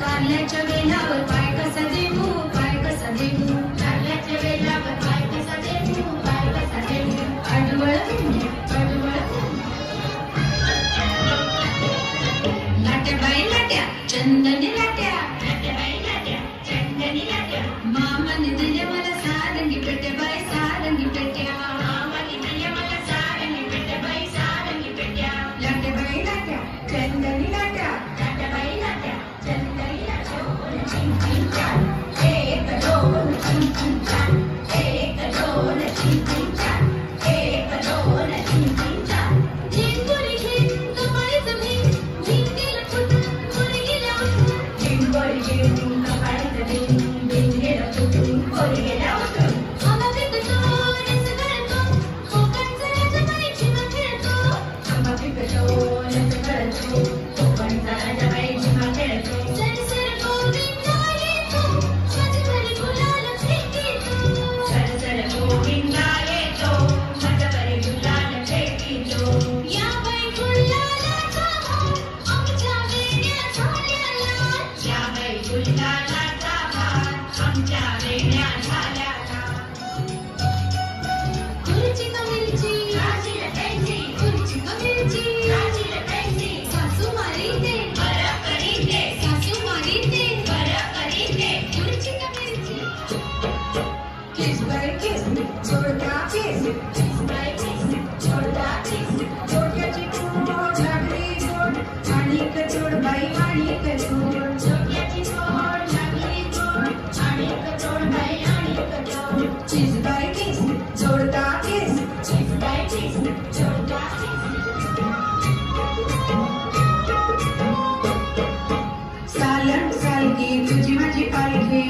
कारल्याच्या वेलावर पाय कसा देऊ, पाय कसा देऊ, कारल्याच्या वेलावर पाय कसा देऊ, पाय कसा देऊ, आडवळ आडवळ लाट्या बाई लाट्या चंदनी लाट्या, लाट्या बाई लाट्या चंदनी लाट्या, मामाने दिले मला सारंगी पेट्या बाई सारंगी पेट्या, मामाने दिले मला सारंगी पेट्या बाई सारंगी पेट्या, लाट्या बाई लाट्या चंदनी लाट्या, लाट्या बाई लाट्या चंदनी लाट्या, चिंग चिंग चान एक दोन चिंग चिंग चान, एक दोन चिंग चिंग चान, एक दोन चिंग चिंग चान, झिंगोरी झिंग कपाळीचं भीम, झिंगेला फुटून कोरी गेला उठून, झिंगोरी झिंग कपाळीचं भीम, झिंगेला फुटून कोरी गेला उठून, आंबा पिकतो रस गळतो, कोकणचा राजा बाई झिमा खेळतो, आंबा पिकतो रस गळतो, कोकणचा राजा बाई झिमा खेळतो, सरसर गोविंदा येतो, माझ्या घरी गुलाल फेकीतो, सरसर गोविंदा येतो, माझ्या घरी गुलाल फेकीतो, या बाई गुलालाचा हार आमच्या वेण्या झाल्या लाल, या बाई गुलालाचा हार आमच्या वेण्या झाल्या लाल, खुर्ची का मिरची राजीला प्यायची, खुर्ची का मिरची राजीला प्यायची, सासू मारीते बरं करीते, सासू मारीते बरं करीते, खुर्ची का मिरची, किस बाय किस छोटा किस, किस बाय किस छोटा किस, छोट्याची कोड लागली गोड, आणि कचोड बाई आणि कचोड, छोट्याची कोड लागली गोड, आणि कचोड बाई आणि कचोड, किस बाय किस छोटा किस, किस बाय किस छोटा किस, सालन सालकी तुझी माझी पालखी,